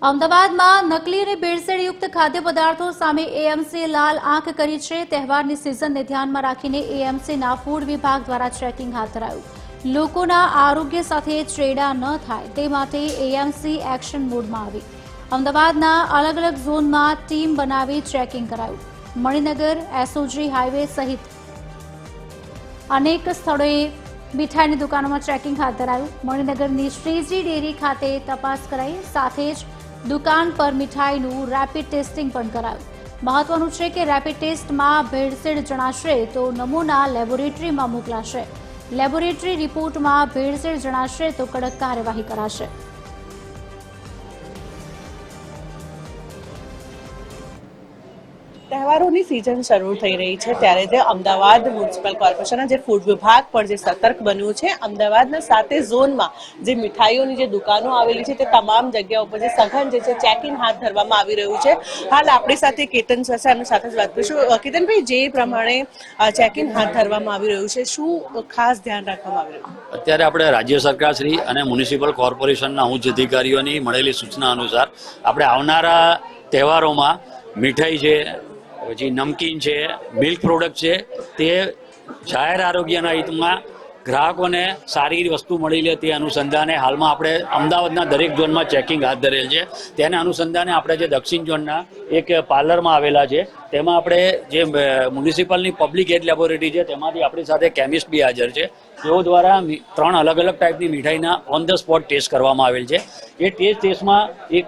અમદાવાદમાં નકલી અને ભેળસેળયુક્ત ખાદ્ય પદાર્થો સામે એએમસીએ લાલ આંખ કરી છે। તહેવારની સિઝનને ધ્યાનમાં રાખીને એએમસીના ફૂડ વિભાગ દ્વારા ચેકિંગ હાથ ધરાયું। લોકોના આરોગ્ય સાથે ચેડા ન થાય તે માટે એએમસી એક્શન મોડમાં આવી અમદાવાદના અલગ અલગ ઝોનમાં ટીમ બનાવી ચેકિંગ કરાયું। મણિનગર, એસઓજી હાઈવે સહિત અનેક સ્થળોએ મીઠાઈની દુકાનોમાં ચેકિંગ હાથ ધરાયું। મણિનગરની શ્રીજી ડેરી ખાતે તપાસ કરાઈ, સાથે જ દુકાન પર મીઠાઈનું રેપિડ ટેસ્ટિંગ પણ કરાયું। મહત્વનું છે કે રેપિડ ટેસ્ટમાં ભેળસેળ જણાશે તો નમૂના લેબોરેટરીમાં મોકલાશે। લેબોરેટરી રિપોર્ટમાં ભેળસેળ જણાશે તો કડક કાર્યવાહી કરાશે। તહેવારોની સિઝન શરૂ થઈ રહી છે ત્યારે જે અમદાવાદ મ્યુનિસિપલ કોર્પોરેશનના જે ફૂડ વિભાગ પણ જે સતર્ક બન્યું છે। અમદાવાદના 7 ઝોનમાં જે મીઠાઈઓની જે દુકાનો આવેલી છે તે તમામ જગ્યાઓ પર જે સઘન જે છે ચેકિંગ હાથ ધરવામાં આવી રહ્યું છે। હાલ આપણી સાથે કેતન છે, એમની સાથે જ વાત કરીશું। કેતનભાઈ, જે પ્રમાણે ચેકિંગ હાથ ધરવામાં આવી રહ્યું છે, શું ખાસ ધ્યાન રાખવામાં આવી રહ્યું છે? અત્યારે આપણે રાજ્ય સરકાર શ્રી અને મ્યુનિસિપલ કોર્પોરેશનના ઉચ્ચ અધિકારીઓની મળેલી સૂચના અનુસાર આપણે આવનારા તહેવારોમાં મીઠાઈ છે, પછી નમકીન છે, મિલ્ક પ્રોડક્ટ છે, તે જાહેર આરોગ્યના હિતમાં ગ્રાહકોને સારી વસ્તુ મળી લે તે અનુસંધાને હાલમાં આપણે અમદાવાદના દરેક ઝોનમાં ચેકિંગ હાથ ધરેલ છે। તેને અનુસંધાને આપણે જે દક્ષિણ ઝોનના એક પાર્લરમાં આવેલા છે તેમાં આપણે જે મ્યુનિસિપલની પબ્લિક હેલ્થ લેબોરેટરી છે તેમાંથી આપણી સાથે કેમિસ્ટ બી હાજર છે। તેઓ દ્વારા 3 અલગ અલગ ટાઈપની મીઠાઈના ઓન ધ સ્પોટ ટેસ્ટ કરવામાં આવેલ છે। એ ટેસ્ટમાં એક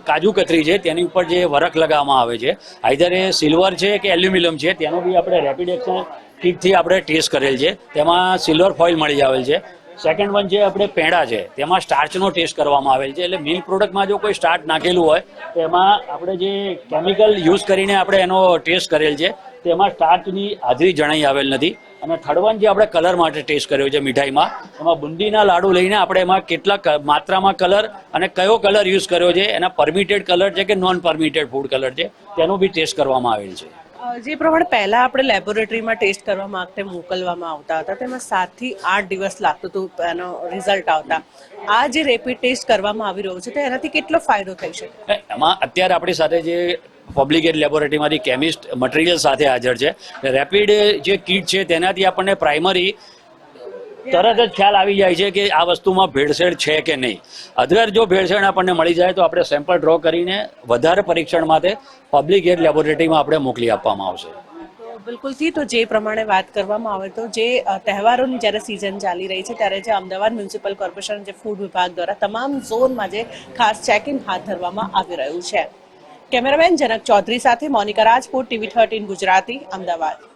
કાજુ કતરી છે તેની ઉપર જે વરખ લગાવવામાં આવે છે, આઈધર એ સિલ્વર છે કે એલ્યુમિનિયમ છે, તેનો બી આપણે રેપિડ એક્શન કીટથી આપણે ટેસ્ટ કરેલ છે, તેમાં સિલ્વર ફોઇલ મળી આવેલ છે। સેકન્ડ વન છે આપણે પેંડા છે, તેમાં સ્ટાર્ચનો ટેસ્ટ કરવામાં આવેલ છે। એટલે મિલ્ક પ્રોડક્ટમાં જો કોઈ સ્ટાર્ચ નાખેલું હોય તો એમાં આપણે જે કેમિકલ યુઝ કરીને આપણે એનો ટેસ્ટ કરેલ છે તેમાં સ્ટાર્ચની હાજરી જણાઈ આવેલ નથી। અને થર્ડ વન જે આપણે કલર માટે ટેસ્ટ કર્યો છે મીઠાઈમાં, એમાં બુંદીના લાડુ લઈને આપણે એમાં કેટલા માત્રામાં કલર અને કયો કલર યુઝ કર્યો છે, એના પરમિટેડ કલર છે કે નોન પરમિટેડ ફૂડ કલર છે તેનું બી ટેસ્ટ કરવામાં આવેલ છે। જે પ્રમાણે પહેલા આપણે લેબોરેટરીમાં ટેસ્ટ કરવા માટે મોકલવામાં આવતા હતા તેમાં 7 થી 8 દિવસ લાગતું હતું એનો રિઝલ્ટ આવતા। આ જે રેપિડ ટેસ્ટ કરવામાં આવી રહ્યો છે તો એનાથી કેટલો ફાયદો થઈ શકે? એમાં અત્યારે આપણી સાથે જે પબ્લિક હેલ્થ લેબોરેટરીમાંથી કેમિસ્ટ મટીરિયલ સાથે હાજર છે। રેપિડ જે કીટ છે તેનાથી આપણને પ્રાઇમરી તરત જ ખ્યાલ આવી જાય છે કે આ વસ્તુમાં ભેળસેળ છે કે નહીં। અધર જો ભેળસેળ આપણને મળી જાય તો આપણે સેમ્પલ ડ્રો કરીને વધારે પરીક્ષણ માટે પબ્લિક હેલ્થ લેબોરેટરીમાં આપણે મોકલી આપવામાં આવશે। બિલકુલથી, તો જે પ્રમાણે વાત કરવામાં આવે તો જે તહેવારોની જ્યારે સિઝન ચાલી રહી છે ત્યારે જે અમદાવાદ મ્યુનિસિપલ કોર્પોરેશન જે ફૂડ વિભાગ દ્વારા તમામ ઝોનમાં જે ખાસ ચેકિંગ હાથ ધરવામાં આવી રહ્યું છે। કેમેરામેન જનક ચૌધરી સાથે મોનિકા રાજપૂત, TV 13 ગુજરાતી, અમદાવાદ।